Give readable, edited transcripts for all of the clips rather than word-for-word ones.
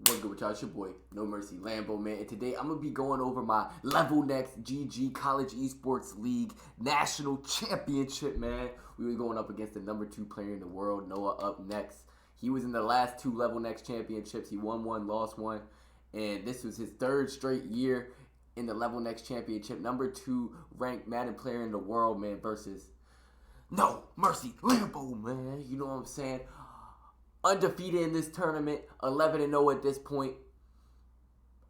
What's good with y'all? It's your boy, NoMercyLambo, man. And today I'm going to be going over my LevelNextGG College Esports League National Championship, man. We were going up against the #2 player in the world, NoahUpNxt. He was in the last 2 LevelNext championships. He won one, lost one. And this was his 3rd straight year in the LevelNext championship. #2 ranked Madden player in the world, man, versus NoMercyLambo, man. You know what I'm saying? Undefeated in this tournament, 11-0 at this point.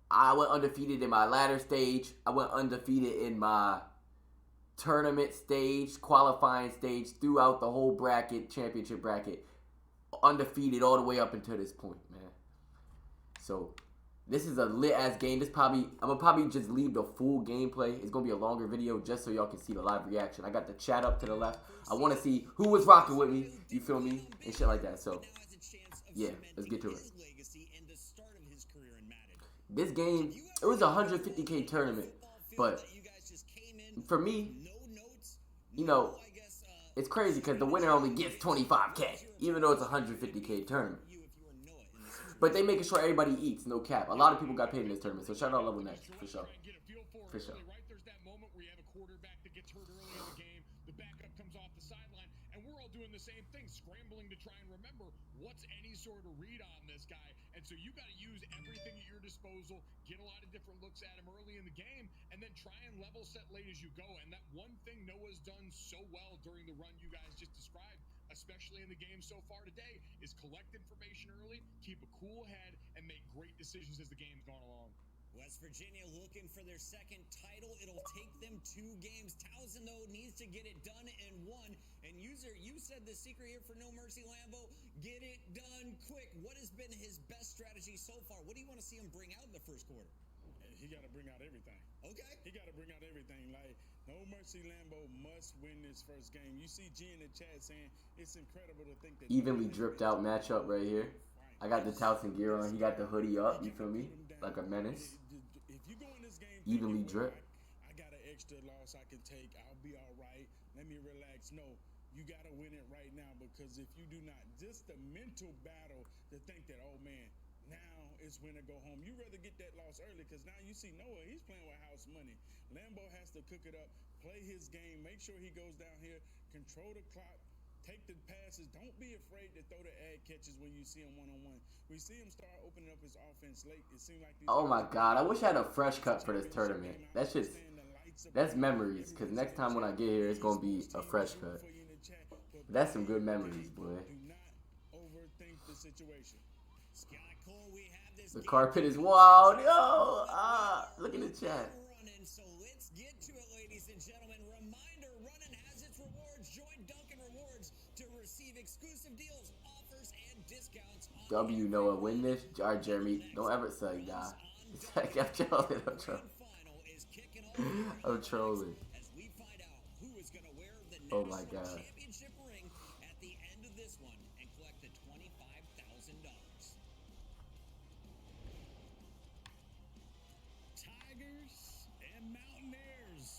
I went undefeated in my ladder stage. I went undefeated in my tournament stage, qualifying stage, throughout the whole bracket, championship bracket. Undefeated all the way up until this point, man. So, this is a lit-ass game. I'm going to probably just leave the full gameplay. It's going to be a longer video just so y'all can see the live reaction. I got the chat up to the left. I want to see who was rocking with me, you feel me, and shit like that. So, yeah, let's get to it. This game, it was a 150K tournament, but for me, you know, it's crazy because the winner only gets 25K, even though it's a 150K tournament. But they making sure everybody eats, no cap. A lot of people got paid in this tournament, so shout out LevelNext, for sure. For sure. There's that moment where you have a quarterback that gets hurt early in the game, the backup comes off the sideline, and we're all doing the same thing, scrambling to try and remember what's any sort of read on this guy. And so you got to use everything at your disposal, get a lot of different looks at him early in the game, and then try and level set late as you go. And that one thing Noah's done so well during the run you guys just described, especially in the game so far today, is collect information early, keep a cool head, and make great decisions as the game's gone along. West Virginia looking for their 2nd title. It'll take them 2 games. Towson, though, needs to get it done in 1. And User, you said the secret here for NoMercyLambo, get it done quick. What has been his best strategy so far? What do you want to see him bring out in the first quarter? He got to bring out everything. Okay. He got to bring out everything. Like, NoMercyLambo must win this first game. You see G in the chat saying it's incredible to think that Evenly dripped out matchup right here. I got the Towson gear on. He got the hoodie up, you feel me? Like a menace. Evenly drip. I got an extra loss I can take. I'll be all right. Let me relax. No, you got to win it right now, because if you do not, just the mental battle to think that, oh man, now it's win or go home. You rather get that loss early, because now you see Noah, he's playing with house money. Lambo has to cook it up, play his game, make sure he goes down here, control the clock, take the passes. Don't be afraid to throw the ad catches when you see him one-on-one. We see him start opening up his offense late. It seemed like oh my god, I wish I had a fresh cut for this tournament. That's memories, because next time when I get here, it's going to be a fresh cut. That's some good memories, boy. Do not overthink the situation. The carpet is wild. Yo, look at the chat. So let's get to it, ladies and gentlemen. Reminder, Running has its rewards. Join Dunkin' Rewards to receive exclusive deals, offers, and discounts. W Noah, win this. All right, Jeremy, don't ever say nah. I'm trolling. I'm trolling. Oh my god. Championship ring at the end of this one and collect the $25,000. Tigers and Mountaineers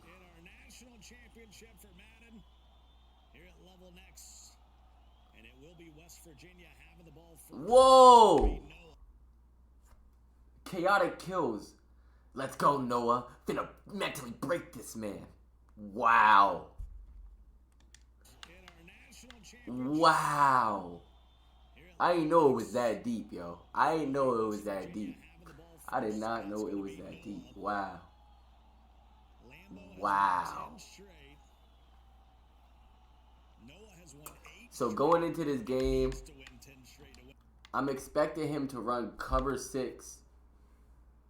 in our national championship for Madden here at LevelNext, and it will be West Virginia having the ball first. Whoa! Chaotic kills. Let's go, Noah. Finna mentally break this man. Wow. Wow. I didn't know it was that deep, yo. I didn't know it was that deep. I did not know it was that deep. Wow. Wow. So going into this game, I'm expecting him to run cover 6,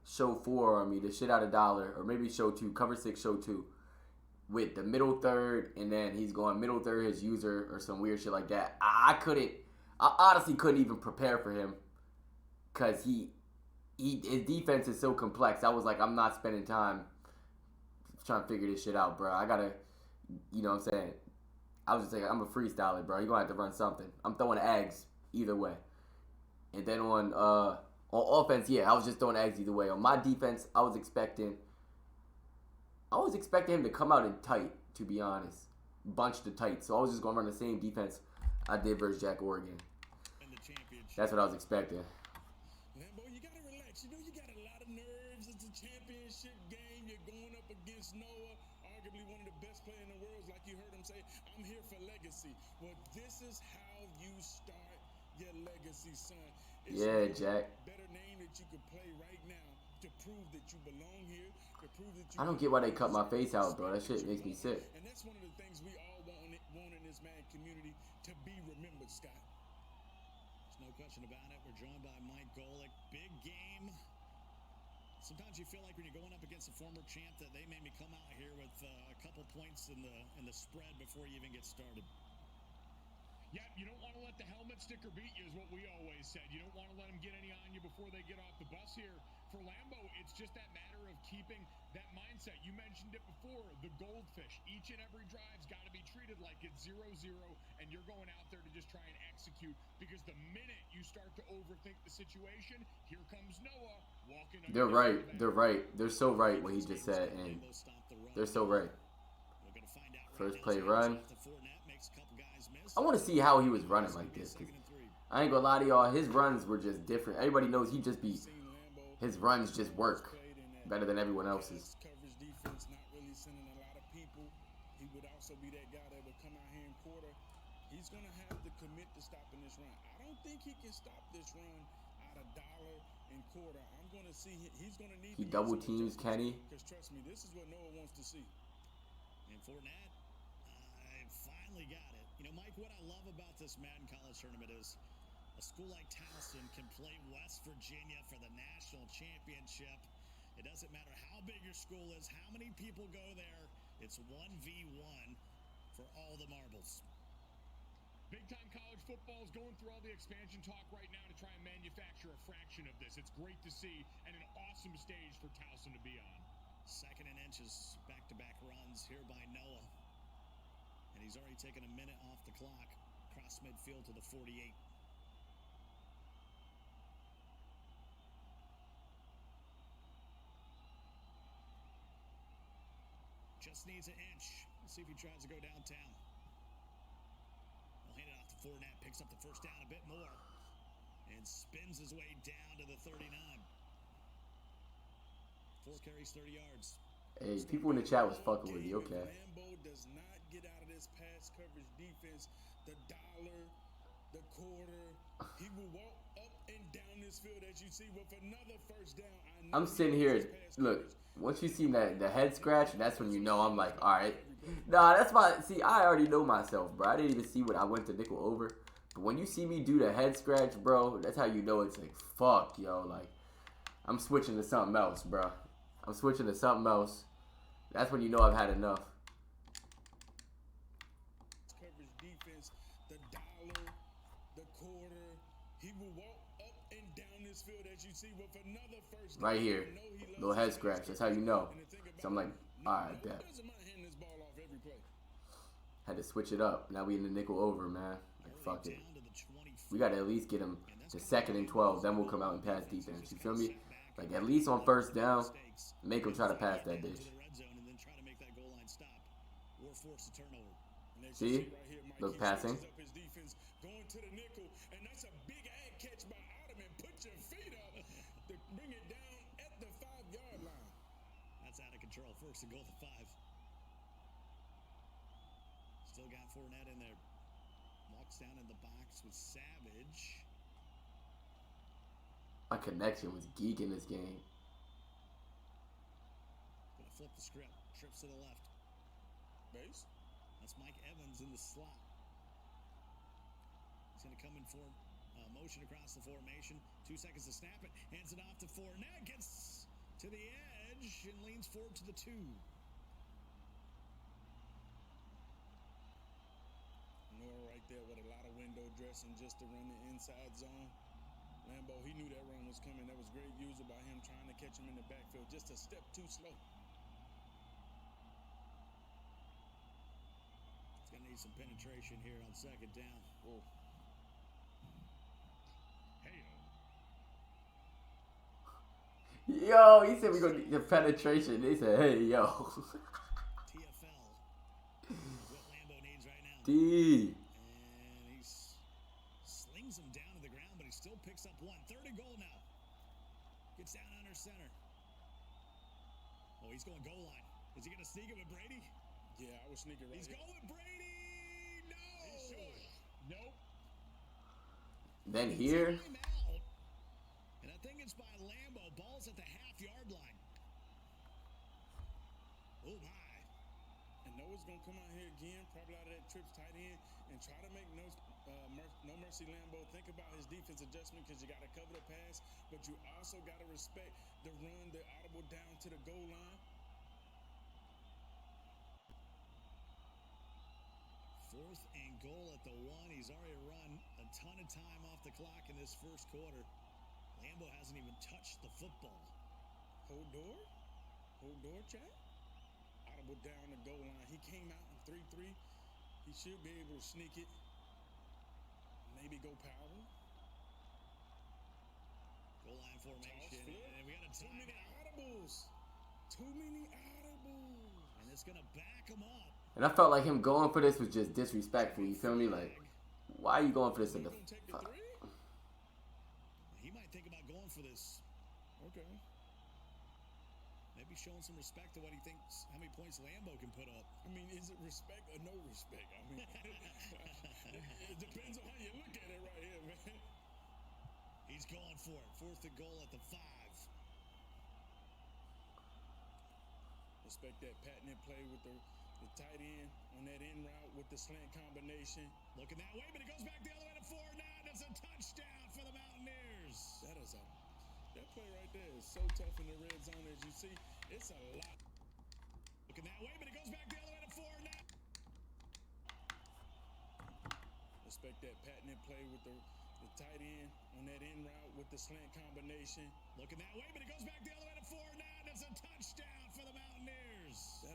show 4 on me, the shit out of dollar, or maybe show 2, cover 6, show 2, with the middle third, and then he's going middle third his user or some weird shit like that. I honestly couldn't even prepare for him, because his defense is so complex. I was like, I'm not spending time trying to figure this shit out, bro. I gotta, you know what I'm saying? I was just like, I'm a freestyler, bro. You're gonna have to run something. I'm throwing eggs either way. And then on offense, yeah, I was just throwing eggs either way. On my defense, I was expecting him to come out in tight, to be honest. Bunched the tight. So I was just going to run the same defense I did versus Jack Oregon. That's what I was expecting. Lambo, you gotta relax. You know you got a lot of nerves. It's a championship game. You're going up against Noah, arguably one of the best players in the world. Like you heard him say, I'm here for legacy. Well, this is how you start your legacy, son. It's Yeah, no Jack. better name that you could play right now to prove that you belong here, to prove that you I don't get why they cut my face out, bro. That shit makes me sick. And that's one of the things we all want in this man community, to be remembered, Scott. There's no question about it. We're joined by Mike Golick. Big game. Sometimes you feel like when you're going up against a former champ that they made me come out here with a couple points in the spread before you even get started. Yeah, you don't want to let the helmet sticker beat you, is what we always said. You don't want to let them get any on you before they get off the bus here. For Lambo, it's just that matter of keeping that mindset. You mentioned it before, the goldfish. Each and every drive's got to be treated like it's 0-0, and you're going out there to just try and execute. Because the minute you start to overthink the situation, here comes Noah walking. They're right. They're right. They're so right what he just said, and they're so right. First play run. I want to see how he was running like this. 'Cause I ain't gonna lie to y'all, his runs were just different. Everybody knows he just be, his runs just work better than everyone else's. Coverage defense, not really sending a lot of people. He would also be that guy that would come out here in quarter. He's gonna have to commit to stopping this run. I don't think he can stop this run out of dollar and quarter. I'm gonna see he's gonna need. He double teams Kenny. Because trust me, this is what Noah wants to see. And Fournette, I finally got it. You know, Mike, what I love about this Madden College Tournament is a school like Towson can play West Virginia for the national championship. It doesn't matter how big your school is, how many people go there. It's 1v1 for all the marbles. Big-time college football is going through all the expansion talk right now to try and manufacture a fraction of this. It's great to see and an awesome stage for Towson to be on. Second and inches, back-to-back runs here by Noah. And he's already taken a minute off the clock. Cross midfield to the 48. Just needs an inch. Let's see if he tries to go downtown. He'll hand it off to Fournette. Picks up the first down a bit more. And spins his way down to the 39. 4 carries, 30 yards. Hey, people in the chat was fucking with you, okay. Lambo does not get out of this pass coverage defense. The dollar, the quarter, he will walk up and down this field as you see with another first down. I'm sitting here, look, once you see that the head scratch, that's when you know I'm like, all right. Nah, that's my, see, I already know myself, bro. I didn't even see what I went to nickel over. But when you see me do the head scratch, bro, that's how you know it's like, fuck, yo, like, I'm switching to something else, bro. I'm switching to something else. That's when you know I've had enough. Coverage defense, the dollar, the quarter, he will walk up and down this field as you see with another first right here. Little head scratch. That's how you know. So I'm like, alright, bet. Had to switch it up. Now we in the nickel over, man. Like, fuck it. We got to at least get him to 2nd and 12. Then we'll come out and pass defense. You feel me? Like, at least on first down, make him try to pass that bitch. See? Look, passing. Going to the nickel, and that's a big ad catch by Ottoman. Put your feet up to bring it down at the 5-yard line. That's out of control. First and goal to 5. Still got Fournette in there. Walks down in the box with Savage. My connection was geeking this game. Gonna flip the script. Trips to the left. Base. That's Mike Evans in the slot. He's going to come in for motion across the formation. 2 seconds to snap it. Hands it off to Fournette. Gets to the edge and leans forward to the 2. Noah right there with a lot of window dressing just to run the inside zone. Lambo, he knew that run was coming. That was great user by him trying to catch him in the backfield. Just a step too slow. He's going to need some penetration here on 2nd down. Oh. Hey, Yo, he said we're going to need the penetration. They said, hey, yo. TFL. What Lambo needs right now. D. And he slings him down to the ground, but he still picks up 1. 3rd and goal now. Gets down under center. Oh, he's going goal line. Is he going to sneak it with Brady? Yeah, I was sneaking right He's here. going with Brady. No. He should. Nope. Then here. Timeout. And I think it's by Lambo. Ball's at the half-yard line. Oh, my. And Noah's going to come out here again, probably out of that trips tight end, and try to make NoMercyLambo think about his defense adjustment because you got to cover the pass, but you also got to respect the run, the audible down to the goal line. Fourth and goal at the 1. He's already run a ton of time off the clock in this first quarter. Lambo hasn't even touched the football. Hold door, chat. Audible down the goal line. He came out in 3-3. He should be able to sneak it. Maybe go power. Goal line formation. And we got a Too many timeout. audibles. And it's going to back him up. And I felt like him going for this was just disrespectful. You feel me? Like, why are you going for this in the fuck? He might think about going for this. Okay. Maybe showing some respect to what he thinks, how many points Lambo can put up. I mean, is it respect or no respect? I mean, it depends on how you look at it right here, man. He's going for it. Fourth and goal at the 5. Respect that patented play with the tight end on that in route with the slant combination. Looking that way, but it goes back the other way to 4 now. It's a touchdown for the Mountaineers. That play right there is so tough in the red zone, as you see. It's a lot. Looking that way, but it goes back the other way to 4 now. Respect that patented play with the tight end on that in route with the slant combination. Looking that way, but it goes back the other way to 4 now. It's a touchdown for the Mountaineers.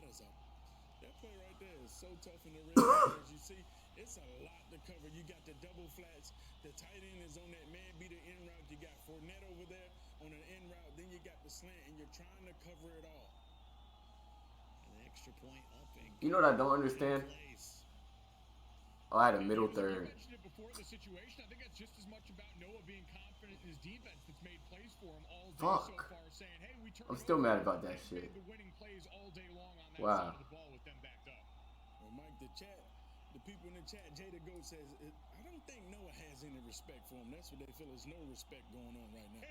That play right there is so tough in the red zone, as you see. It's a lot to cover. You got the double flats. The tight end is on that man beater in route. You got Fournette over there on an in route. Then you got the slant, and you're trying to cover it all. And the extra point up. You know what I don't understand? Oh, I had a middle third. I mentioned it before, the situation. I think that's just as much about Noah being confident in his defense that's made plays for him all day so far, saying, hey, we turned I'm still mad about that shit. the winning plays all day long on that Wow. side of the ball with them backed up. Well, Mike, the people in the chat, Jada Goat says, I don't think Noah has any respect for him. That's what they feel. There's no respect going on right now.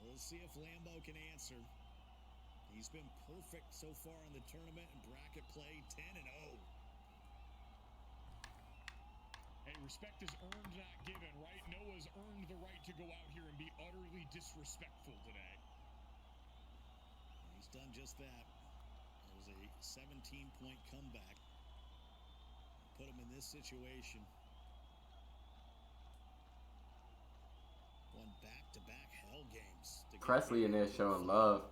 We'll see if Lambo can answer. He's been perfect so far in the tournament and bracket play, 10-0. Hey, respect is earned, not given, right? Noah's earned the right to go out here and be utterly disrespectful today. He's done just that. It was a 17-point comeback. Put him in this situation. Won back-to-back hell games. Presley in there showing love.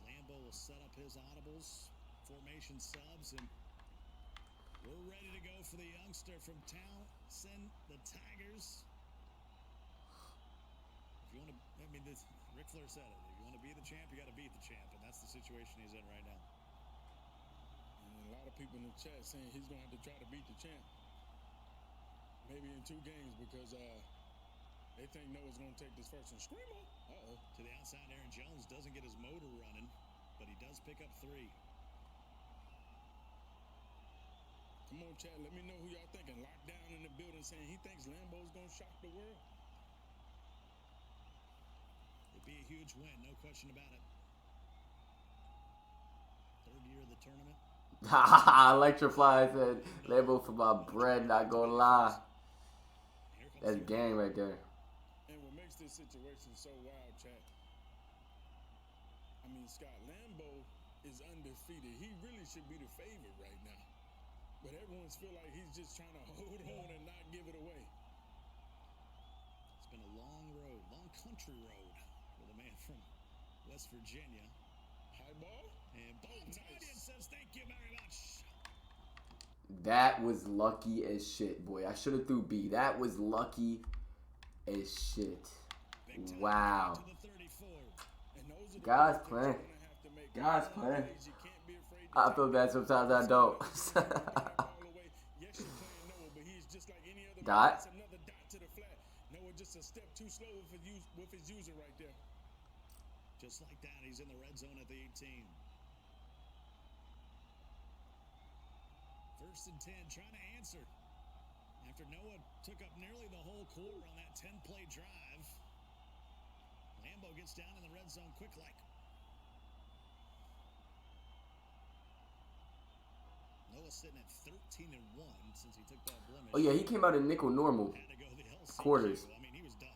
Lambo will set up his audibles, formation subs, and we're ready to go for the youngster from Towson, the Tigers. If you want to, I mean, Ric Flair said it. If you want to be the champ, you got to beat the champ, and that's the situation he's in right now. And a lot of people in the chat saying he's going to have to try to beat the champ. Maybe in 2 games because they think Noah's going to take this first one. Screamer! Uh-oh. To the outside, Aaron Jones doesn't get his motor running, but he does pick up 3. Come on, chat. Let me know who y'all thinking. Lockdown in the building saying he thinks Lambo's going to shock the world. It'd be a huge win, no question about it. 3rd year of the tournament. Electrify said, Lambo for my bread, not gonna lie. That's game right there. And what makes this situation so wild, chat, I mean, Scott, Lambo is undefeated. He really should be the favorite right now. But everyone's feel like he's just trying to hold on and not give it away. It's been a long road, long country road for the man from West Virginia. High ball? And Bob Tanyan says thank you very much. That was lucky as shit, boy. I should have threw B. That was lucky as shit. Wow. God's playing. God's playing. I feel bad sometimes I don't. Dot. just a step too slow with his user right there. Just like that, he's in the red zone at the 18. First and 10, trying to answer. After Noah took up nearly the whole quarter on that 10-play drive. Lambo gets down in the red zone quick like. Noah sitting at 13-1 since he took that blemish. Oh yeah, he came out in nickel normal Had to go the LCQ. quarters. I mean, he was done.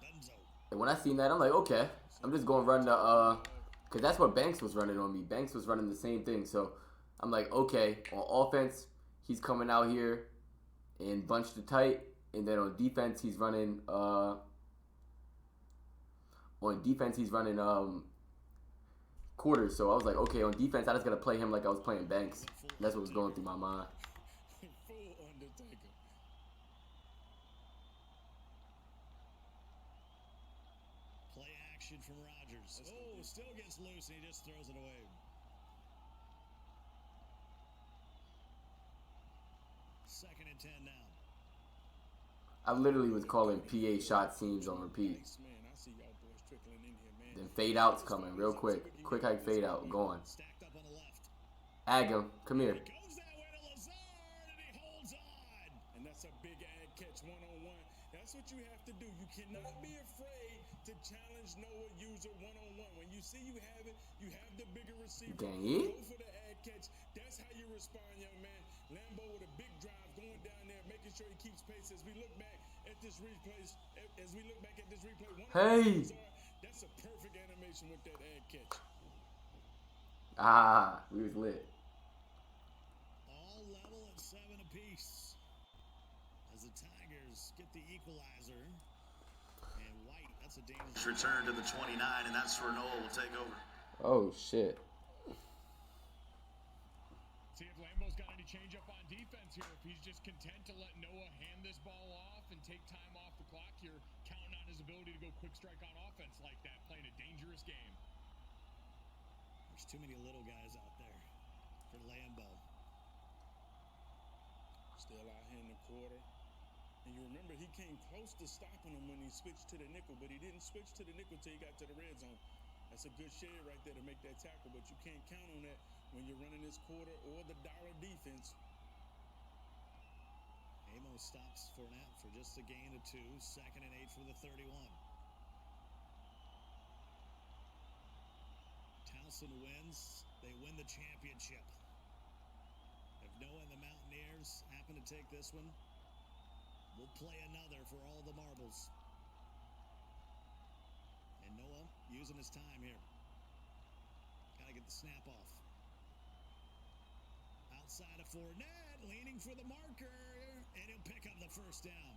Dunzo. And when I seen that, I'm like, okay, I'm just going to run the, because that's what Banks was running on me. Banks was running the same thing. So I'm like, okay, on offense, he's coming out here and bunched it tight. And then on defense, he's running, quarters. So I was like, okay, on defense, I just got to play him like I was playing Banks. That's what was going through my mind. Full Undertaker. Play action from Rodgers. Oh, still gets loose and he just throws it away. Second and 10 now. I literally was calling PA shot seams on repeat. Man, I see y'all boys trickling in here, man. Then fade outs coming real quick. Quick hike fade out going. Stacked up on the left. Agam, come here. Goes that way to Lazard and he holds on. And that's a big ad catch one-on-one. That's what you have to do. You cannot be afraid to challenge Noah user one-on-one. When you see you have it, you have the bigger receiver. Dang Go it. for the ad catch. That's how you respond, young man. Lambo with a big drive going down there, making sure he keeps pace as we look back at this replay. Hey. That's a perfect animation with that ad catch. Ah, we was lit. All level at 7 apiece. As the Tigers get the equalizer. And White, that's a dangerous Return to the 29, and that's where Noah will take over. Oh, shit. See if Lambo's got any change up on defense here. If he's just content to let Noah hand this ball off and take time off the clock here, counting on his ability to go quick strike on offense like that, playing a dangerous game. There's too many little guys out there for Lambo. Still out here in the quarter. And you remember he came close to stopping him when he switched to the nickel, but he didn't switch to the nickel till he got to the red zone. That's a good shade right there to make that tackle, but you can't count on that when you're running this quarter or the dollar defense. Amos stops Fournette for just a gain of 2. Second and 8 for the 31. Towson wins. They win the championship. If Noah and the Mountaineers happen to take this one, we'll play another for all the marbles. And Noah using his time here. Got to get the snap off. Outside of Fournette, leaning for the marker, and he'll pick up the first down.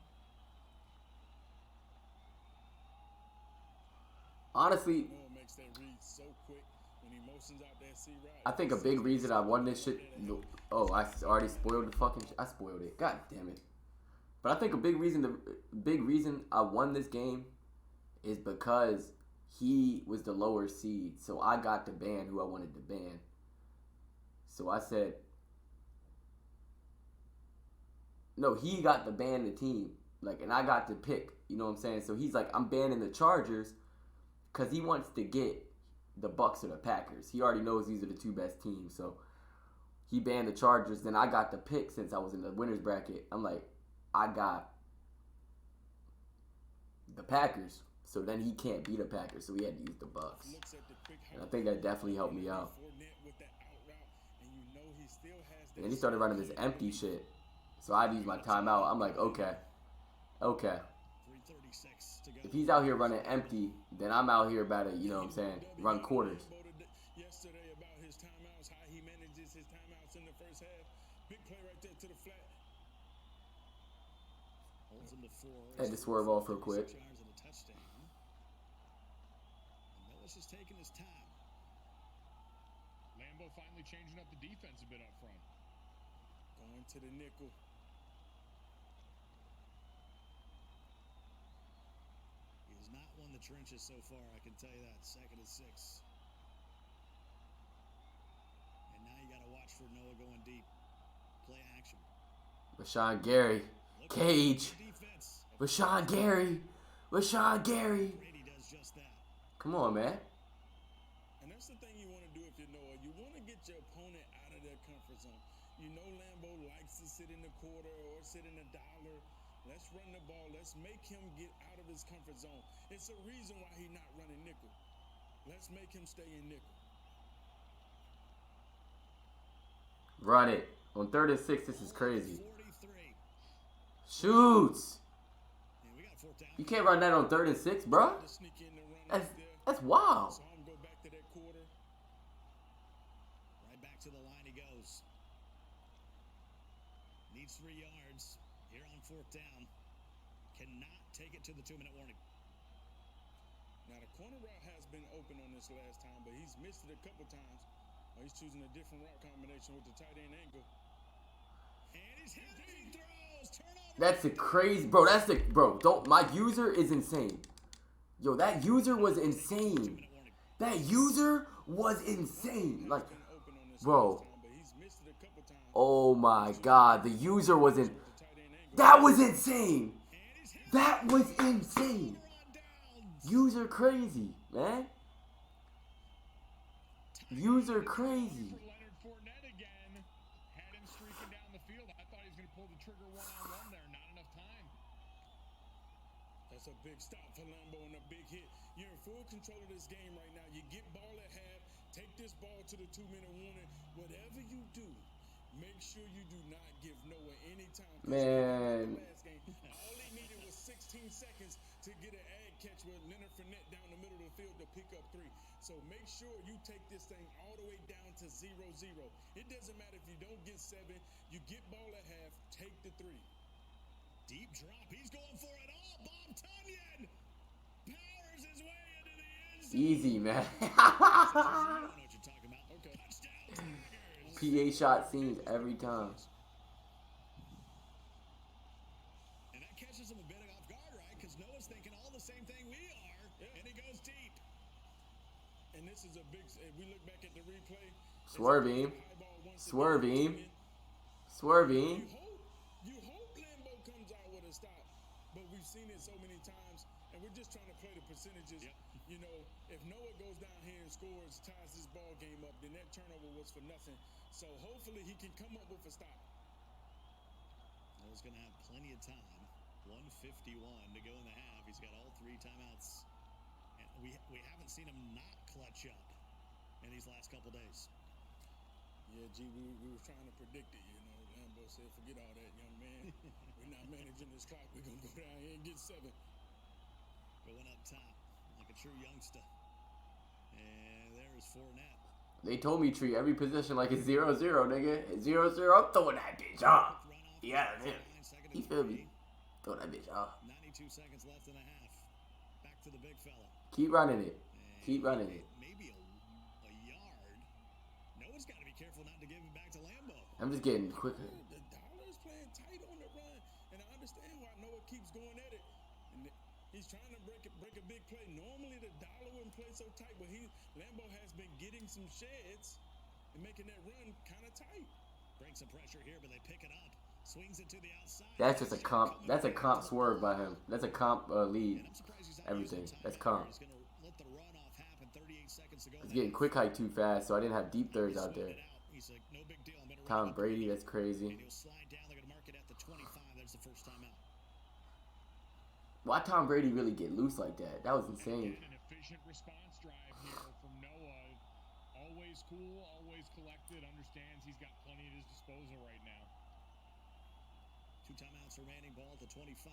Honestly, Noah makes that read so quick when he motions out that C route. I think a big reason I won this shit. Oh, I already spoiled the fucking. I spoiled it. God damn it. But I think a big reason I won this game is because he was the lower seed, so I got to ban who I wanted to ban. So I said, no, he got to ban the team, like, and I got to pick. You know what I'm saying? So he's like, I'm banning the Chargers because he wants to get the Bucks or the Packers. He already knows these are the two best teams, so he banned the Chargers. Then I got the pick since I was in the winners bracket. I'm like, I got the Packers, so then he can't beat the Packers, so he had to use the Bucks. And I think that definitely helped me out. And then he started running this empty shit, so I'd use my timeout. I'm like, okay. If he's out here running empty, then I'm out here about to, you know what I'm saying, run quarters. Yesterday about his timeouts, how he manages his timeouts in the first half. Big play right there to the flat. Holds him to 4. Had to swerve off real quick. 6 yards and a touchdown. And Noah's just taking his time. Lambo finally changing up the defense a bit up front. Going to the nickel. He has not won the trenches so far, I can tell you that. Second and 6. And now you got to watch for Noah going deep. Play action. Rashawn Gary. Cage. Defense. Rashawn Gary. Rashawn Gary. Brady does just that. Come on, man. And that's the thing you want to do if you know it. You want to get your opponent out of their comfort zone. You know Lambo likes to sit in the quarter or sit in the dollar. Let's run the ball. Let's make him get out of his comfort zone. It's a reason why he's not running nickel. Let's make him stay in nickel. Run it. On 3rd and 6, this is crazy. 43. Shoots. And we got a 4th down. You can't run that on 3rd and 6, bro. To sneak in the run right there. That's wild. So I'm go back to that quarter. Right back to the line he goes. Needs 3 yards here on 4th down. Cannot take it to the 2-minute warning. Now the corner route has been open on this last time, but he's missed it a couple times. He's choosing a different route combination with the tight end angle. And he's hit as he throws. Turnover. That's the crazy, bro. That's the, bro. Don't, my user is insane. Yo, that user was insane. That user was insane. Like, Been open on this bro. last time, but he's missed it a couple times. Oh my God, the user was in. That was insane. That was insane. User crazy, man. User crazy. For Leonard Fournette again. Had him streaking down the field. I thought he was going to pull the trigger one-on-one there. Not enough time. That's a big stop for Lambo and a big hit. You're in full control of this game right now. You get ball at half. Take this ball to the 2-minute warning. Whatever you do, make sure you do not give Noah any time. Man. Last game, all he needed was 16 seconds to get an ag catch with Leonard Fournette down the middle of the field to pick up 3. So make sure you take this thing all the way down to 0-0. It doesn't matter if you don't get 7. You get ball at half. Take the 3. Deep drop. He's going for it all. Bob Tunyon powers his way into the end zone. Easy, man. I know what you're talking about. Okay. Touchdown Tigers. PA shot scenes every time. And that catches him a bit off guard, right? Because Noah's thinking all the same thing we are. And he goes deep. And this is a big. If we look back at the replay, Swerving. Swerving. Swerving. You hope Lambo comes out with a stop, but we've seen it so many times, and we're just trying to play the percentages. Yep. You know, if Noah goes down here and scores, ties this ball game up, then that turnover was for nothing. So hopefully he can come up with a stop. Noah's going to have plenty of time. 1:51 to go in the half. He's got all 3 timeouts. And we haven't seen him not clutch up in these last couple days. Yeah, G, we were trying to predict it, you know. Lambo said, forget all that, young man. We're not managing this clock. We're going to go down here and get 7. Going up top like a true youngster. And there's Fournette. They told me treat every position like it's 0-0, nigga. It's 0-0. I'm throwing that bitch off. Yeah, man. You feel me? Throw that bitch off. 92 seconds left in the half. Back to the big fella. Keep running it. Keep running it. Maybe a yard. Noah's got to be careful not to give it back to Lambo. I'm just getting quicker. The dollar is playing tight on the run, and I understand why Noah keeps going at it. And he's trying to break a big play. Normally the dollar wouldn't play so tight, but Lambo has been getting some sheds and making that run kind of tight. Breaks some pressure here, but they pick it up. Swings it to the outside. That's just a comp. That's a comp swerve by him. That's a comp lead. And I'm surprised he's not Everything. using time That's here. comp. He's going to let the runoff happen. 38 seconds to go. It's getting quick hike too fast, so I didn't have deep thirds out there. He's like, no big deal. I'm gonna Tom run it. Brady, that's And crazy. he'll slide down. They're going to mark it at the 25. That's the first time out. Why Tom Brady really get loose like that? That was insane. An efficient response drive here from Noah. Always cool, always collected, understands he's got plenty at his disposal right now. 2 timeouts remaining. Ball at the 25.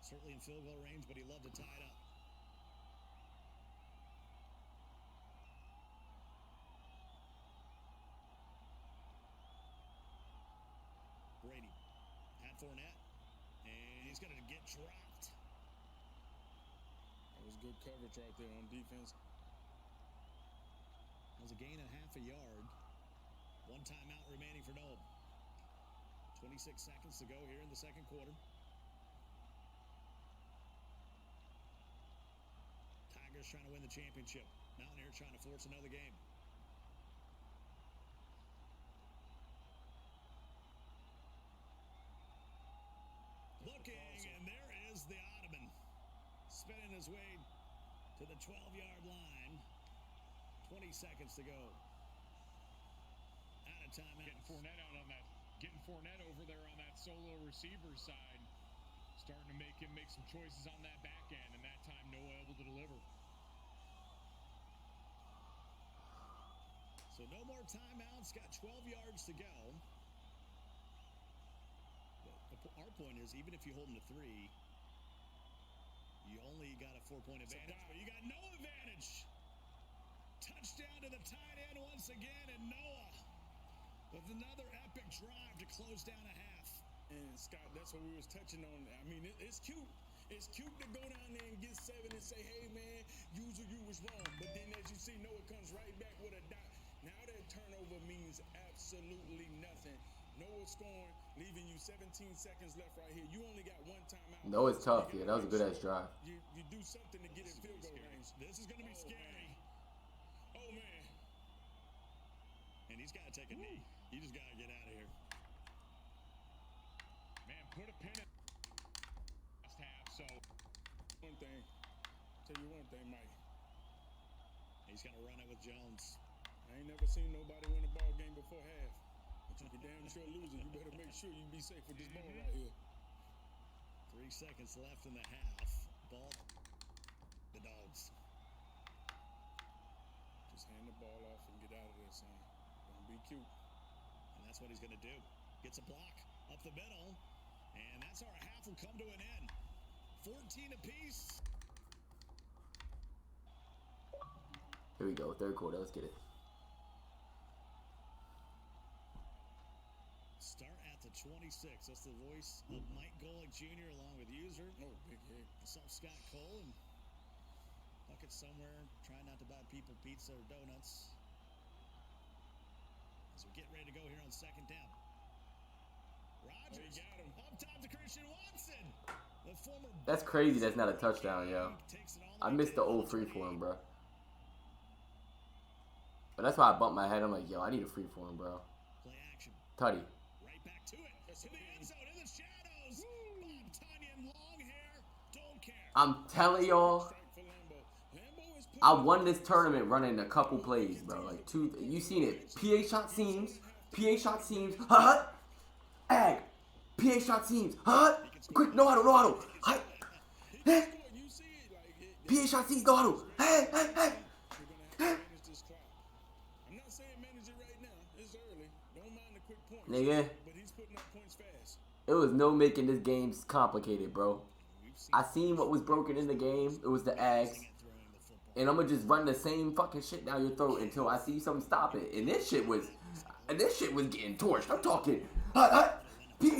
Certainly in field goal range, but he loved to tie it up. Brady at Fournette, and he's going to get dropped. That was good coverage right there on defense. That was a gain of half a yard. 1 timeout remaining for Noah. 26 seconds to go here in the second quarter. Tigers trying to win the championship. Mountaineers trying to force another game. Looking, and there is the Ottoman. defending his way to the 12-yard line. 20 seconds to go. Out of timeout. Getting Fournette out on that. Getting Fournette over there on that solo receiver side. Starting to make him make some choices on that back end, and that time Noah able to deliver. So no more timeouts. Got 12 yards to go. But our point is, even if you hold them to 3, you only got a 4-point advantage, but you got no advantage. Touchdown to the tight end once again, and Noah with another epic drive to close down a half. And Scott, that's what we was touching on. I mean, it's cute. It's cute to go down there and get 7 and say, hey, man, user, you was wrong. But then as you see, Noah comes right back with a dot. Now that turnover means absolutely nothing. Noah scoring, leaving you 17 seconds left right here. You only got 1 timeout. Noah's tough. Yeah, that was a good-ass drive. You do something to get in field goal range. This is going to be scary. Oh, man. And he's got to take a knee. He just got to get out of here. Man, put a pin in last half. So One thing, tell you one thing, Mike. He's going to run it with Jones. I ain't never seen nobody win a ball game before half. But you can damn sure lose it. You better make sure you be safe with this ball right here. 3 seconds left in the half. Ball. The Dogs. Just hand the ball off and get out of there, son. Don't be cute. And that's what he's going to do. Gets a block up the middle. And that's how our half will come to an end. 14 apiece. Here we go. Third quarter. Let's get it. Start at the 26. That's the voice of Mike Golick Jr. along with user. Oh, big hit. Myself, Scott Cole, and bucket somewhere. Trying not to buy people pizza or donuts. As we get ready to go here on second down. Rodgers got him. up top to Christian Watson. The former That's crazy. That's not a touchdown, yo. I missed the old free for him, bro. But that's why I bumped my head. I'm like, yo, I need a free for him, bro. play action. Tutty. Right back to it. To the end zone in the shadows. Bob Tunyon, long hair. Don't care. I'm telling y'all, Strike for Lambo. Lambo is I won this tournament running a couple plays, bro. Like 2, you seen it. PA shot seams. Hut. Ag. PA shot seams. Hut. Quick, no huddle. Hut. Hey. you see it like it. PA shot seams, no huddle. Hey. You're gonna have to manage this clock. I'm not saying manage it right now. It's early. Don't mind the quick points. Nigga, But he's putting up points fast. it was no making this game complicated, bro. I seen what was broken in the game. It was the Ags. And I'm gonna just run the same fucking shit down your throat until I see something stop it. And this shit was getting torched. I'm talking, PA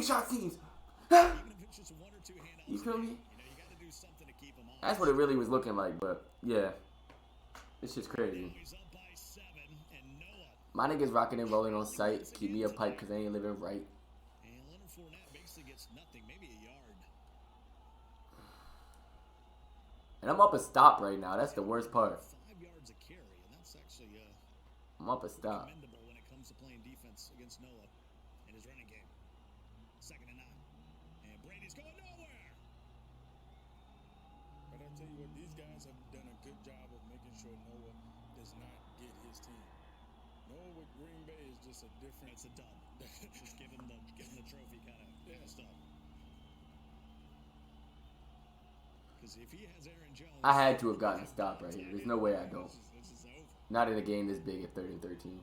shot seams. Even if it's just 1 or 2 handouts. You feel me? You got to do something to keep him on. That's what it really was looking like, but yeah. This shit's crazy. He's up by 7, and Noah. My niggas rocking and rolling on site. Keep me a pipe because they ain't living right. And Leonard Fournette basically gets nothing, maybe a yard. And I'm up a stop right now. That's the worst part. 5 yards a carry, and that's actually I'm up a stop. commendable when it comes to playing defense against Noah in his running game. 2nd and 9. And Brady's going nowhere. But I tell you what, these guys have done a good job of making sure Noah does not get his team. Noah with Green Bay is just a different. It's a dub. Just give him the trophy kind of stuff. Because if he has Aaron Jones, I had to have gotten a stop right here. There's no way I don't. this is over. Not in a game this big at 3rd and 13.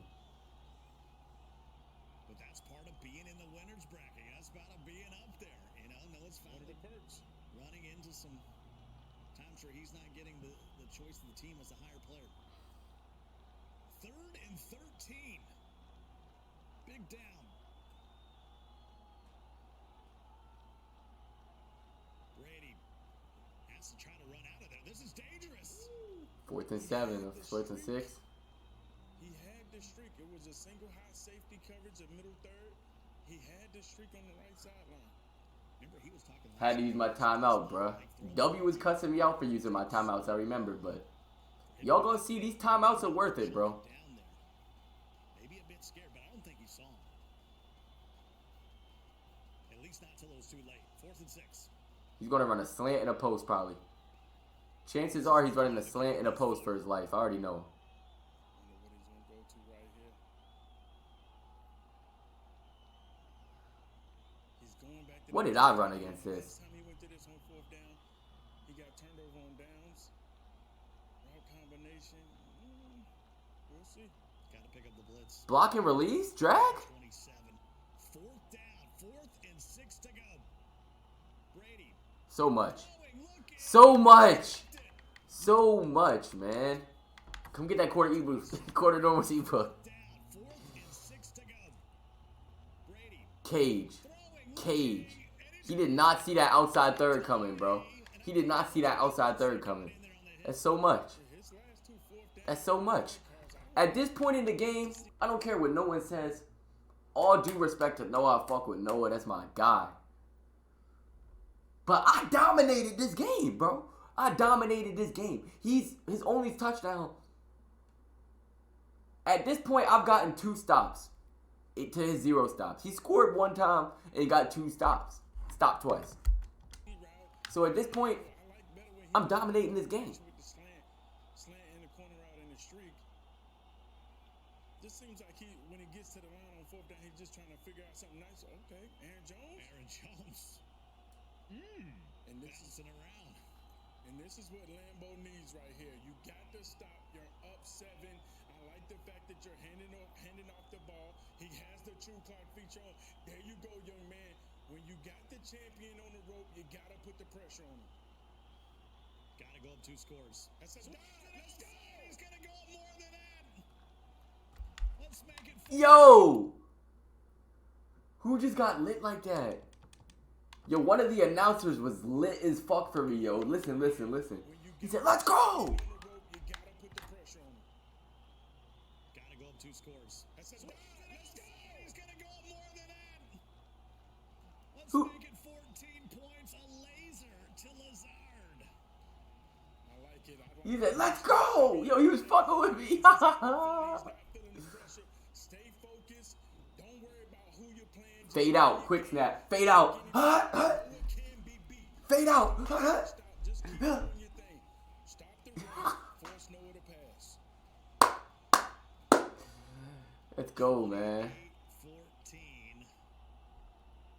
But that's part of being in the winner's bracket. That's part of being up there. You know, Noah's One of finally the perks. running into some times where he's not getting the choice of the team as a higher player. 3rd and 13. Big down. Brady has to try to run out of there. This is dangerous. 4th and 7. 4th and 6. He had the streak. It was a single high safety coverage of middle third. He had the streak on the right sideline. Remember, he was talking. Had to use my timeout, bruh. W was cussing me out for using my timeouts, I remember, but y'all gonna see these timeouts are worth it, bro. Down there. Maybe a bit scared, but I don't think he saw him. At least not till it was too late. 4th and 6. He's gonna run a slant and a post, probably. Chances are he's running a slant and a post for his life. I already know. Wonder what he's gonna go to right here. He's going back to What the did I run against this? Last time he went to this on 4th down, he got turned over on downs. Route combination. We'll see. Got to pick up the blitz. Block and release? Drag? 27. 4th down. 4th and 6 to go. Brady. So much. Throwing, look at So much. So much, man. Come get that quarter ebook. Quarter NoMercy ebook. down. 4th and 6 to go. Brady. Cage. Throwing, Cage. He did not see that outside third coming, bro. He did not see that outside third coming. That's so much. His last 2 4th down. That's so much. At this point in the game, I don't care what no one says. All due respect to Noah, I fuck with Noah. That's my guy. But I dominated this game, bro. I dominated this game. His only touchdown. At this point, I've gotten 2 stops to his 0 stops. He scored 1 time and got 2 stops. Stopped twice. So at this point, I'm dominating this game. With the slant in the corner out in the streak. Just seems like when he gets to the line on 4th down, he's just trying to figure out something nice. Okay, Aaron Jones. Aaron Jones. And this is Bouncing around. what Lambo needs right here. You got to stop. You're up 7. I like the fact that you're handing off the ball. He has the true clock feature on. There you go, young man. When you got the champion on the rope, you got to put the pressure on him. Got to go up 2 scores. That's a dot. Let's go. He's going to go up more than that. Let's make it 4. Yo! Who just got lit like that? Yo, one of the announcers was lit as fuck for me, yo. Listen, listen, listen. He said, let's go! On the rope, you got to put the pressure on him. Got to go up 2 scores. That's a dot. Let's go. He's going to go up more than that. Let's Who- make it 14 points. A laser to Lazard. I like it. He said, let's go! Yo, he was fucking with me. He's not feeling the pressure. Stay focused. Don't worry about who you're playing. Just Fade out. Quick snap. Fade out. what can be beat. Fade out. Stop. Just keep doing your thing. Stop the run. Force Noah to pass. Let's go, man. 14.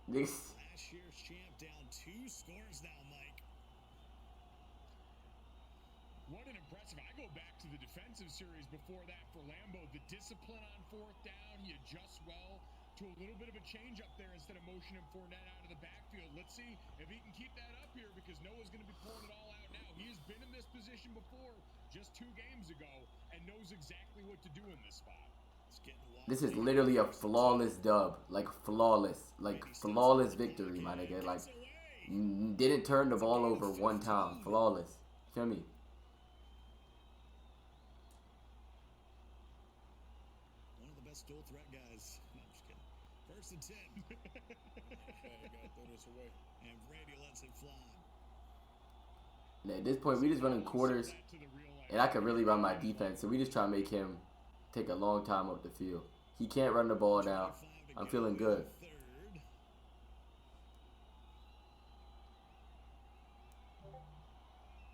This. Last year's champ down 2 scores now, Mike. What an impressive. I go back to the defensive series before that for Lambo. The discipline on 4th down. He adjusts well to a little bit of a change up there instead of motioning Fournette out of the backfield. Let's see if he can keep that up here because Noah's going to be pulling it all out now. He has been in this position before just 2 games ago and knows exactly what to do in this spot. It's getting wild. This is literally a flawless dub. Like, flawless. Like, flawless victory, my nigga. Like, didn't turn the ball over 1 time. Flawless. Feel me? One of the best dual threat guys. No, I'm just kidding. 1st and 10. Hey, gotta throw this away. And Brady lets it fly. And at this point, we just running quarters. That to the real life. And I can really run my defense. So we just try to make him take a long time up the field. He can't run the ball now. I'm feeling good. 3rd.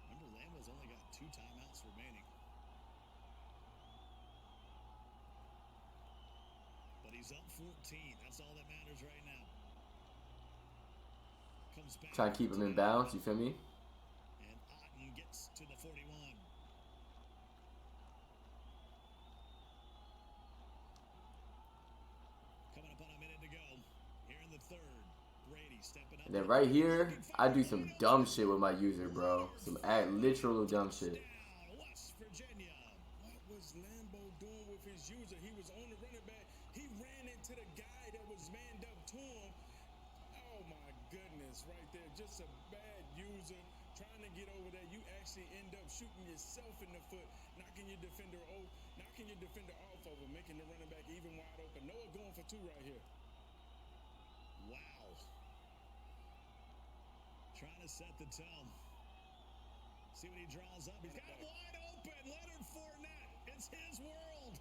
Remember, Lambo's only got 2 timeouts remaining. But he's up 14. That's all that matters right now. Comes back. Try to keep him in bounds. You feel me? And Otten gets to the 41. Coming up on a minute to go. Here in the 3rd. Brady stepping up. And then right here, I do some dumb shit with my user, bro. Some literal dumb shit. Down, West Virginia. What was Lambo doing with his user? He was on the running back. He ran into the guy that was manned up to him. Oh my goodness, right there. Just a bad user trying to get over there. You actually end up shooting yourself in the foot, knocking your defender off of him, making the running back even wide open. Noah going for 2 right here. Wow. Trying to set the tone. See what he draws up. He's got him wide open. Leonard Fournette. It's his world.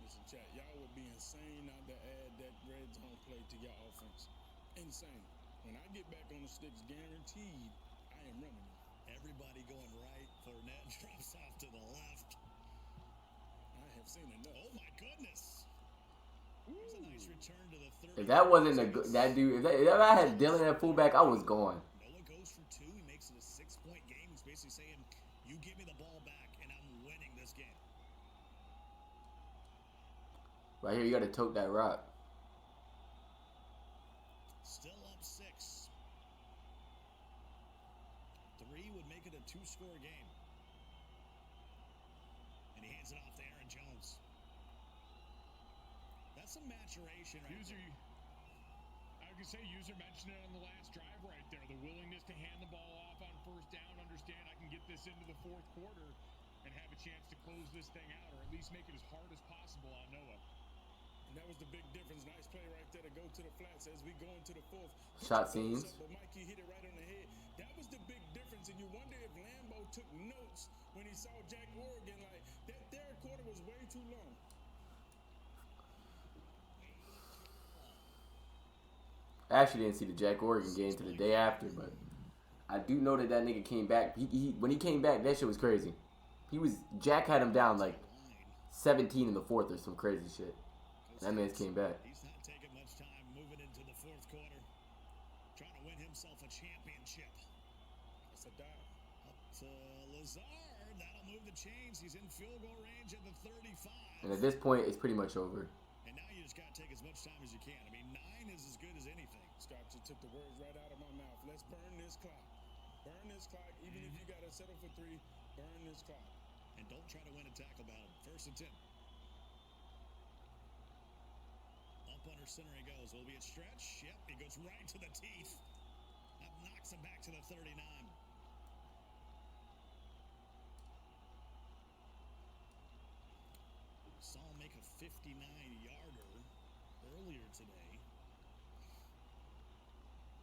Listen, chat, y'all would be insane not to add that red zone play to your offense. Insane. When I get back on the sticks, guaranteed I am running it. Everybody going right. Fournette drops off to the left. I have seen enough. Oh my goodness. There's a nice return to the 30. If that wasn't that dude, if I had Dylan at fullback, I was gone. Noah goes for 2. He makes it a 6-point game. He's basically saying, you give me the ball back and I'm winning this game. Right here, you got to tote that rock. Still up 6. 3 would make it a 2-score game. And he hands it off to Aaron Jones. That's some maturation right there. I could say user mentioned it on the last drive right there. The willingness to hand the ball off on first down, understand I can get this into the fourth quarter and have a chance to close this thing out, or at least make it as hard as possible on Noah. And that was the big difference. Nice play right there to go to the flats as we go into the fourth. Shot scenes. But Mikey hit it right on the head. That was the big difference. And you wonder if Lambo took notes when he saw Jack Oregon. Like, that third quarter was way too long. I actually didn't see the Jack Oregon game till the day after, but I do know that nigga came back. When he came back, that shit was crazy. Jack had him down like 17 in the fourth or some crazy shit. That man came back. He's not taking much time moving into the fourth quarter. Trying to win himself a championship. That's a dive. Up to Lazard. That'll move the chains. He's in field goal range at the 35. And at this point, it's pretty much over. And now you just got to take as much time as you can. I mean, 9 is as good as anything. Scott just took the words right out of my mouth. Let's burn this clock. Burn this clock. Even if you got to settle for 3, burn this clock. And don't try to win a tackle battle. 1st and 10. Up under center he goes. Will it be a stretch? Yep, he goes right to the teeth. That knocks him back to the 39. Saw him make a 59-yarder earlier today.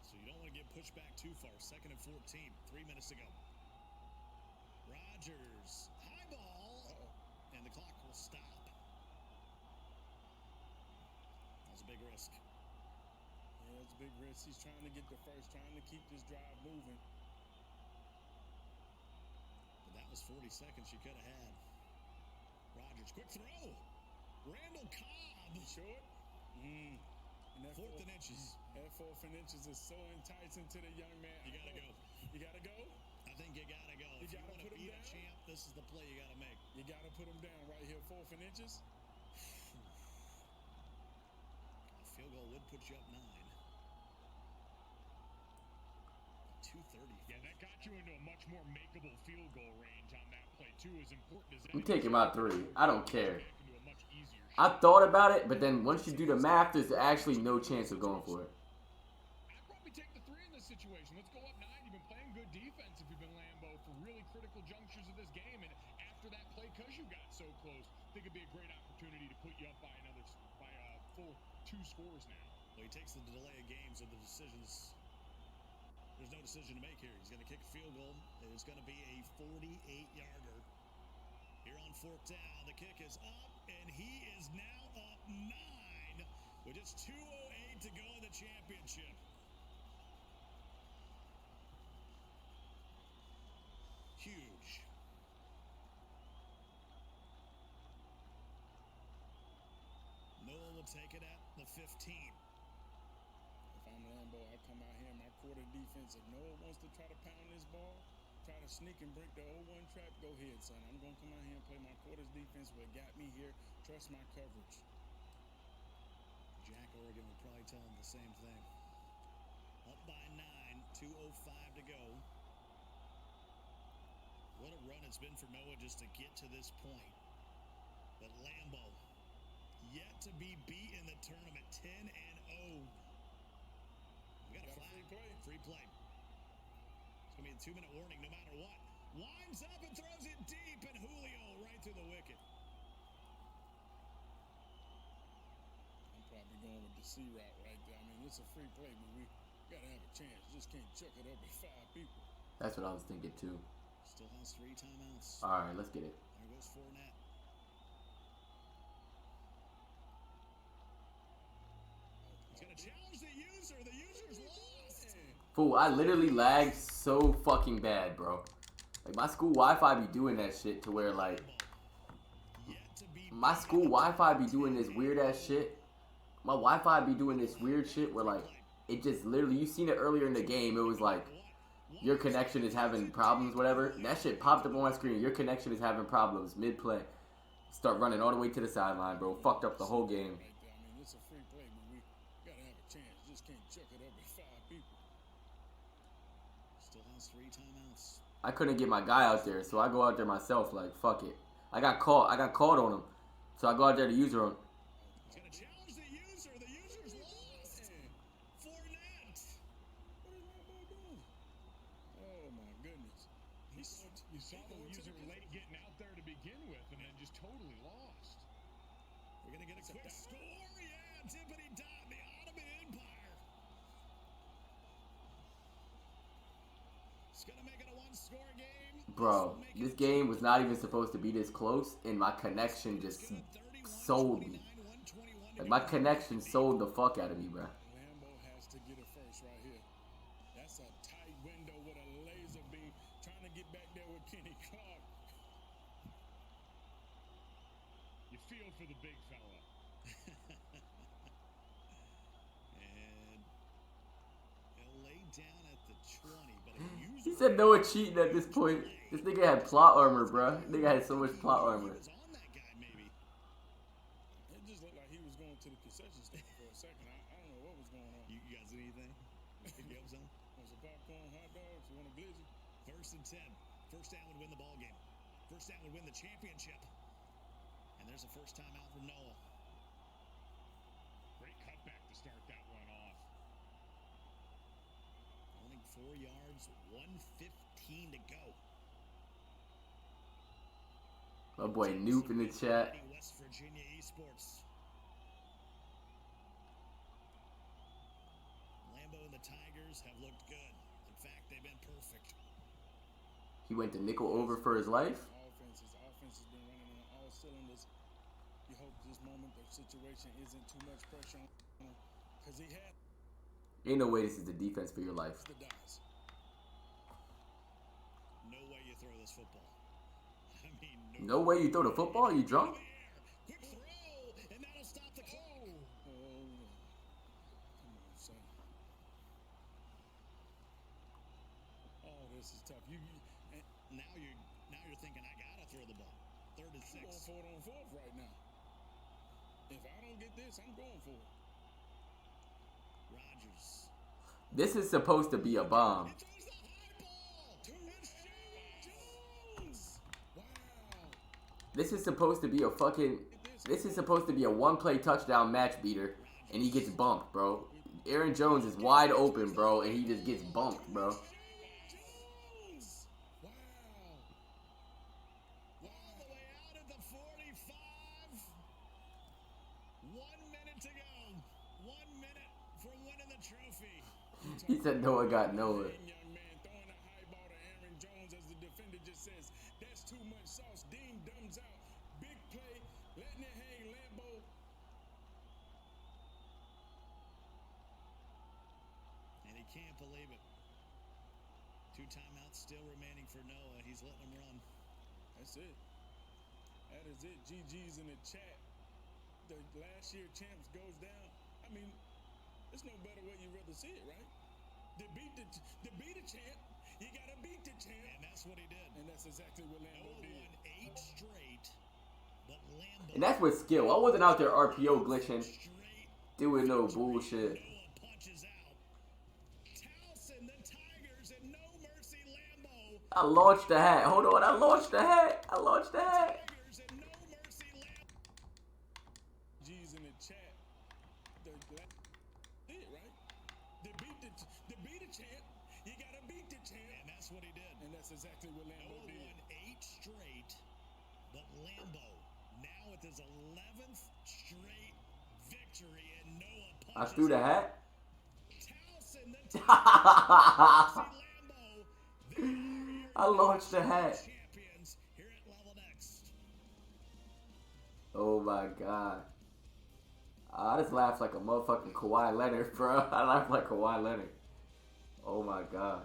So you don't want to get pushed back too far. 2nd and 14. 3 minutes to go. Rodgers. High ball. And the clock will stop. That was a big risk. Yeah, it's a big risk. He's trying to get the first, trying to keep this drive moving. But that was 40 seconds you could have had. Rodgers, quick throw. Randall Cobb. Short. And that 4th and inches. That 4th and inches is so enticing to the young man. You got to go. You got to go? I think you got to go. If you want to beat a champ, this is the play you got to make. You got to put him down right here, 4th and inches. A field goal would put you up 9. 2:30. Yeah, that got you into a much more makeable field goal range on that play, too. As important as that. I'm taking my 3. I don't care. Into a much easier I thought about it, but then once you do the math, there's actually no chance of going for it. I'd probably take the 3 in this situation. Let's go up 9. You've been playing good defense if you've been Lambo for really critical junctures of this game. And after that play, because you got so close, I think it'd be a great opportunity to put you up by a full 2 scores now. Well, he takes the delay of games of the decisions. There's no decision to make here. He's going to kick a field goal. It's going to be a 48-yarder. Here on 4th down, the kick is up, and he is now up 9 with just 2:08 to go in the championship. Huge. Noah will take it at the 15. If I'm Lambo, I come out here in my quarter defense. If Noah wants to try to pound this ball, try to sneak and break the 0-1 trap, go ahead, son. I'm going to come out here and play my quarters defense. What got me here, trust my coverage. Jack Oregon will probably tell him the same thing. Up by 9, 2:05 to go. What a run it's been for Noah just to get to this point. But Lambo, yet to be beat in the tournament, 10-0. We got a flag. Free play. It's going to be a 2-minute warning no matter what. Winds up and throws it deep, and Julio right through the wicket. I'm probably going with the C route right there. I mean, it's a free play, but we got to have a chance. Just can't chuck it up at 5 people. That's what I was thinking too. Still has 3 timeouts. All right, let's get it. There goes Fournette. He's going to challenge the user. The user's lost. Fool, I literally lagged so fucking bad, bro. Like, my school Wi-Fi be doing that shit to where, like, my school Wi-Fi be doing this weird ass shit. My Wi-Fi be doing this weird shit where, like, it just literally, you seen it earlier in the game, it was like, your connection is having problems, whatever. That shit popped up on my screen. Your connection is having problems mid-play. Start running all the way to the sideline, bro. Fucked up the whole game. I mean, it's a free play, but we gotta have a chance. Just can't chuck it up at 5 people. Still has 3 timeouts. I couldn't get my guy out there, so I go out there myself, like, fuck it. I got called on him. So I go out there to user him. He's gonna challenge the user. The user's lost. Fournette. What is Lambo doing? Oh my goodness. You saw the user late getting out there to begin with, and then just totally lost. We're gonna get a quick score. Yeah, tippity top, the Ottoman Empire. It's gonna make it a 1-score game. Bro, this game was not even supposed to be this close, and my connection just sold me. Like, my connection sold the fuck out of me, bro. Lambo has to get it first right here. That's a tight window with a laser beam trying to get back there with Kenny Clark. You feel for the big fella. And he'll lay down at the 20, but a user He said Noah cheating at this point. This nigga had plot armor, bro. Nigga had so much plot armor. was on that guy, maybe. It just looked like he was going to the concession stand for a second. I don't know what was going on. You guys anything? Mr. Gibson? Want some popcorn, hot dogs? You want a glizzy? 1st and 10. First down would win the ball game. First down would win the championship. And there's a first time out for Noah. Great cutback to start that one off. Only 4 yards, 1:15 to go. My boy Noop in the chat. West Virginia Esports. Lambo and the Tigers have looked good. In fact, they've been perfect. He went to nickel over for his life. Offense has been running on all cylinders. You hope this moment of situation isn't too much pressure on him because he had Ain't no way this is the defense for your life. the dice. No way you throw this football. I mean, No way you throw the football? You drunk? Quick throw, and that'll stop the clock. Oh, come on, son. Oh, this is tough. And now you're thinking I gotta throw the ball. 3rd and I'm going 6. for it on 4th right now. If I don't get this, I'm going for it. Rodgers. This is supposed to be a bomb. He throws the high ball to Jones. Wow. This is supposed to be a fucking... This is supposed to be a one-play touchdown match beater, and he gets bumped, bro. Aaron Jones is wide open, bro, and he just gets bumped, bro. Jones. Wow. All the way out at the 45. 1 minute to go. 1 minute from winning the trophy. He said Noah got Noah. Young man throwing a high ball to Aaron Jones as the defender just says, that's too much sauce. Dean dumbs out. Big play. Letting it hang, Lambo. And he can't believe it. 2 timeouts still remaining for Noah. He's letting him run. That's it. That is it. GG's in the chat. The last year champs goes down. I mean, there's no better way you'd rather see it, right? To beat a champ, you gotta beat the champ. And that's what he did. And that's exactly what Lambo Noah did. won 8 straight. But Lambo And that's with skill. I wasn't out there RPO glitching, straight. doing no bullshit. Noah punches out. Towson, the Tigers, and NoMercyLambo. I launched the hat. Hold on, I launched the hat. I launched the hat. Tigers and NoMercyLambo. G's in the chat. The did right. To beat a champ, you gotta beat the champ. And that's what he did. And that's exactly what Lambo Noah did. won 8 straight, but Lambo now with his 11th straight victory, and Noah I punches threw the out. hat. Towson, the Tigers, I launched the hat. champions here at Level Next. Oh my god. I just laughed like a motherfucking Kawhi Leonard, bro. I laughed like Kawhi Leonard. Oh my god.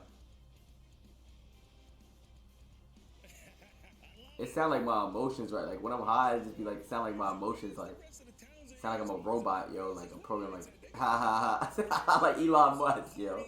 It sound like my emotions, right? Like when I'm high, it just be like sound like my emotions, like sound like I'm a robot, yo. Like I'm programmed, like ha ha ha, like Elon Musk, yo.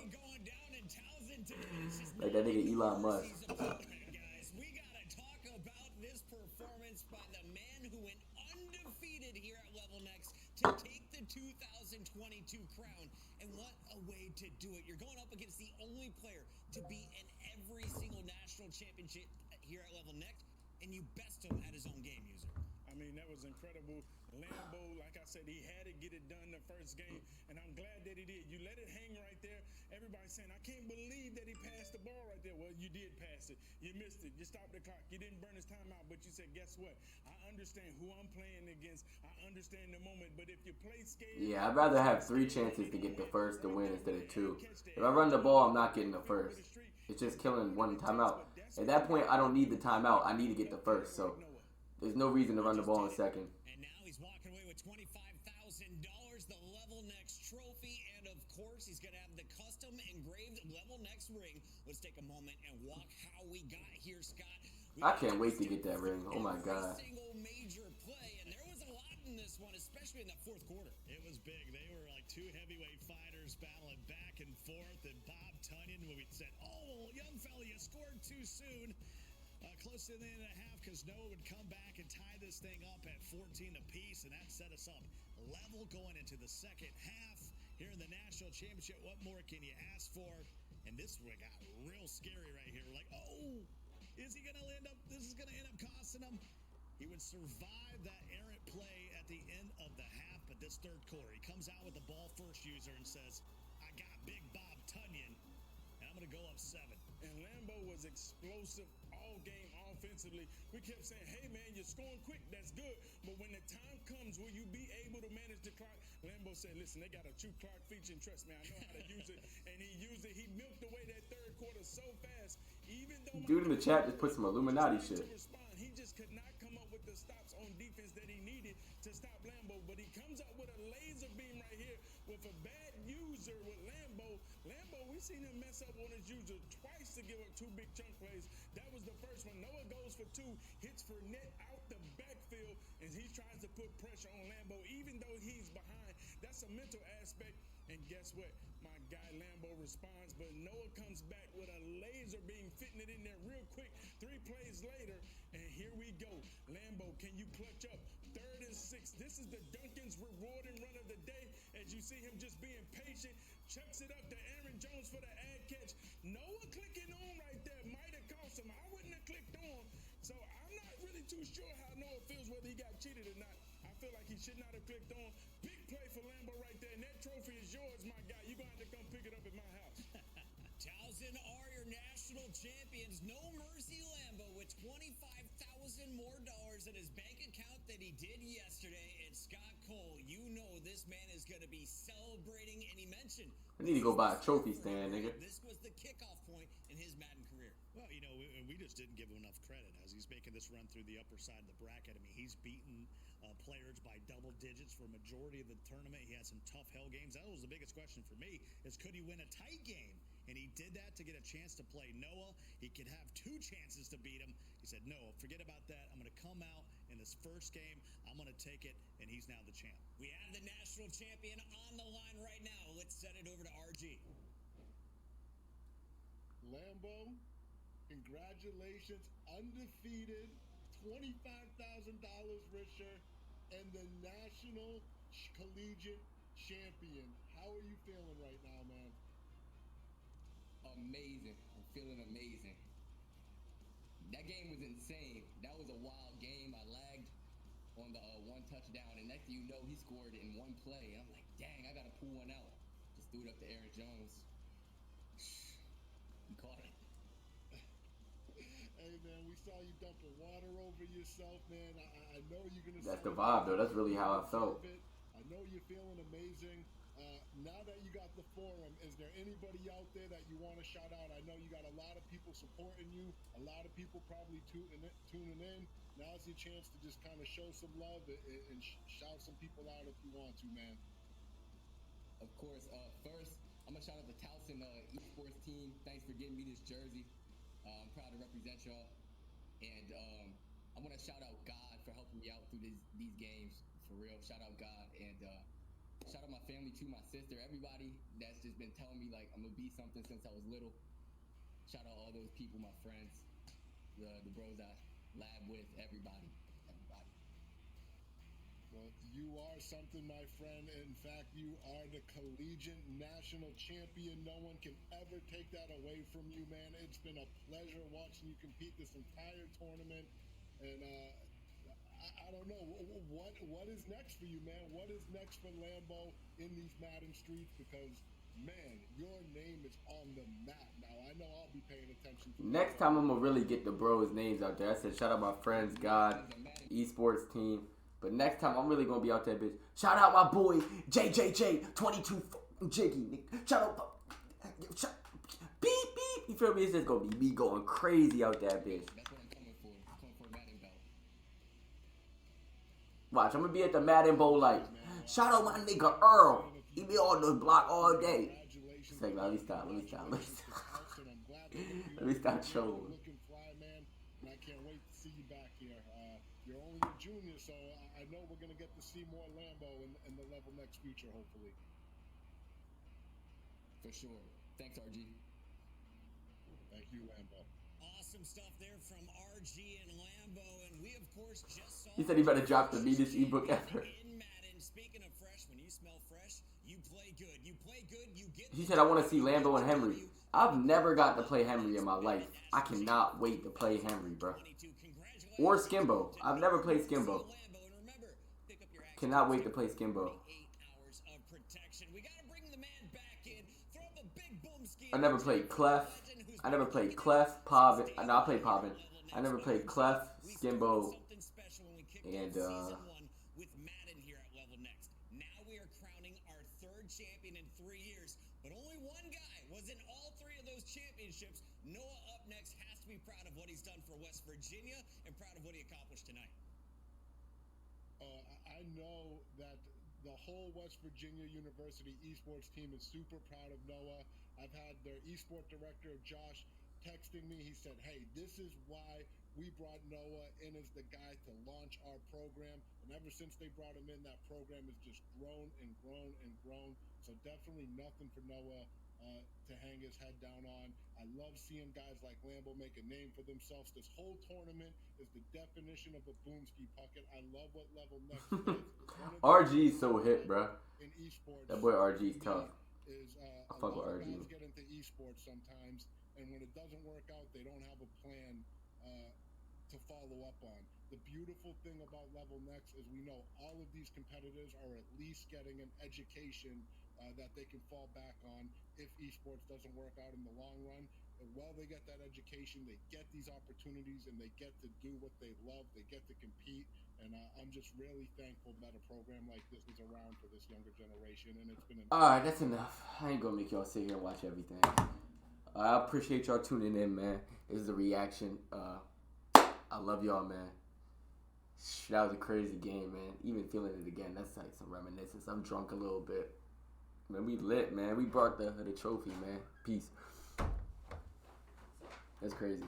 Like that nigga Elon Musk. Guys, we gotta talk about this performance by the man who went undefeated here at Level Next to take the 2022 crown. And what a way to do it. You're going up against the only player to be in every single national championship here at Level Next, and you best him at his own game, user. I mean, that was incredible. Lambo, like I said, he had to get it done the first game, and I'm glad that he did. You let it hang right there. Everybody's saying, I can't believe that he passed the ball right there. Well, you did pass it. You missed it. You stopped the clock. You didn't burn his timeout, but you said, guess what? I understand who I'm playing against. I understand the moment, but if you play scared... Yeah, I'd rather have 3 chances to get the first to win instead of 2. If I run the ball, I'm not getting the first. It's just killing one timeout. At that point, I don't need the timeout. I need to get the first, so there's no reason to run the ball in second. And now he's walking away with $25,000, the Level Next trophy, and of course, he's going to have the custom engraved Level Next ring. Let's take a moment and walk how we got here, Scott. I can't wait to get that ring. Oh my god. Single major play, and there was a lot in this one, especially in that fourth quarter. It was big. They were like two heavyweight fighters battling back and forth, and Bob Tunyon, when we said, oh, young fella, you scored too soon. Close to the end of the half, because Noah would come back and tie this thing up at 14 apiece, and that set us up level going into the second half here in the national championship. What more can you ask for? And this one got real scary right here. Like, oh, is he going to end up? This is going to end up costing him. He would survive that errant play at the end of the half, but this third quarter, he comes out with the ball first user and says, I got Big Bob Tunyon, and I'm going to go up 7. And Lambo was explosive all game offensively. We kept saying, hey, man, you're scoring quick. That's good. But when the time comes, will you be able to manage the clock? Lambo said, listen, they got a true clock feature, and trust me, I know how to use it. And he used it. He milked away that third quarter so fast. Even though Dude in the chat just put some Illuminati shit. He just could not come up with the stops on defense that he needed to stop Lambo. But he comes up with a laser beam right here with a bad user with Lambo. Lambo, we seen him mess up on his user twice to give up 2 big chunk plays. That was the first one. Noah goes for 2, hits for net out the backfield, and he tries to put pressure on Lambo, even though he's behind. That's a mental aspect. And guess what? My guy Lambo responds, but Noah comes back with a laser beam, fitting it in there real quick. 3 plays later, and here we go. Lambo, can you clutch up? 3rd and 6. This is the Duncan's rewarding run of the day. As you see him just being patient, chucks it up to Aaron Jones for the ad catch. Noah clicking on right there might have cost him. I wouldn't have clicked on. So I'm not really too sure how Noah feels, whether he got cheated or not. I feel like he should not have clicked on. Big play for Lambo right there, and that trophy is yours, my guy. You're going to have to come pick it up at my house. Towson are your national champions. No Mercy Lambo with $25,000 more in his bank account than he did yesterday. And Scott Cole, you know this man is going to be celebrating, and he mentioned I need to go buy a trophy stand, nigga. this was the kickoff point in his Madden career. Well, you know, we just didn't give him enough credit as he's making this run through the upper side of the bracket. I mean, he's beaten players by double digits for a majority of the tournament. He had some tough hell games. That was the biggest question for me, is could he win a tight game? And he did that to get a chance to play Noah. He could have 2 chances to beat him. He said, no, forget about that. I'm going to come out in this first game. I'm going to take it, and he's now the champ. We have the national champion on the line right now. Let's send it over to RG. Lambo, congratulations, undefeated, $25,000 richer, and the national collegiate champion. How are you feeling right now, man? Amazing. I'm feeling amazing. That game was insane. That was a wild game. I lagged on the 1 touchdown, and next thing you know, he scored in 1 play. And I'm like, dang, I got to pull one out. Just threw it up to Aaron Jones. He caught it. Hey, man, we saw you dumping water over yourself, man. I know you're going to... That's the vibe, though. That's really how I felt. I know you're feeling amazing. Now that you got the forum, is there anybody out there that you want to shout out? I know you got a lot of people supporting you, a lot of people probably tuning in. Now's your chance to just kind of show some love and shout some people out if you want to, man. Of course, first, I'm gonna shout out the Towson esports team. Thanks for getting me this jersey. I'm proud to represent y'all. And I want to shout out God for helping me out through these games. For real, shout out God. And shout out my family too, my sister, everybody that's just been telling me like I'm gonna be something since I was little. Shout out all those people, my friends, the bros I lab with, everybody. Well, you are something, my friend. In fact, you are the collegiate national champion. No one can ever take that away from you, man. It's been a pleasure watching you compete this entire tournament. And I don't know, what is next for you, man? What is next for Lambo in these Madden streets? Because, man, your name is on the map. Now, I know I'll be paying attention to Next time I'm going to really get the bros' names out there. I said, shout out my friends, God, esports team. But next time, I'm really going to be out there, bitch. Shout out my boy, JJJ, 22 Jiggy. Shout out. Beep, beep. You feel me? It's just going to be me going crazy out there, bitch. That's what I'm coming for. I'm coming for a Madden belt. Watch, I'm going to be at the Madden Bowl like, shout out my nigga Earl. He be on the block all day. It's like, let me stop. Let me stop trolling. Looking fly, man. And I can't wait to see you back here. You're only a junior, so I know we're going to get to see more Lambo in the Level Next future, hopefully. For sure. Thanks, RG. Thank you, Lambo. Awesome stuff there from RG and Lambo, and we of course just saw. He said he better drop the meanest ebook ever. In Madden, speaking of fresh, when you smell fresh, you play good. You play good, you get. He said I want to see Lambo and Henry. I've never got to play Henry in my life. I cannot wait to play Henry, bro. Or Skimbo. I've never played Skimbo. Cannot wait to play Skimbo. I never played Clef. I never played Clef, Pavin. No, I played Pavin. I never played Clef, Skimbo, and with Madden here at Level Next. Now we are crowning our third champion in 3 years, but only one guy was in all three of those championships. NoahUpNxt has to be proud of what he's done for West Virginia and proud of what he accomplished tonight. I know that the whole West Virginia University esports team is super proud of Noah. I've had their esport director, Josh, texting me. He said, hey, this is why we brought Noah in as the guy to launch our program. And ever since they brought him in, that program has just grown and grown and grown. So definitely nothing for Noah to hang his head down on. I love seeing guys like Lambo make a name for themselves. This whole tournament is the definition of a boomski pucket. I love what Level Next is. RG's so hit, bro. In esports, that boy RG's tough. I fuck with RG. Guys get into esports sometimes, and when it doesn't work out, they don't have a plan to follow up on. The beautiful thing about Level Next is we know all of these competitors are at least getting an education that they can fall back on if esports doesn't work out in the long run. And while they get that education, they get these opportunities and they get to do what they love. They get to compete. And I'm just really thankful that a program like this is around for this younger generation. And it's been alright, that's enough. I ain't gonna make y'all sit here and watch everything. I appreciate y'all tuning in, man. This is the reaction. I love y'all, man. That was a crazy game, man. Even feeling it again, that's like some reminiscence. I'm drunk a little bit. Man, we lit, man. We brought the trophy, man. Peace. That's crazy.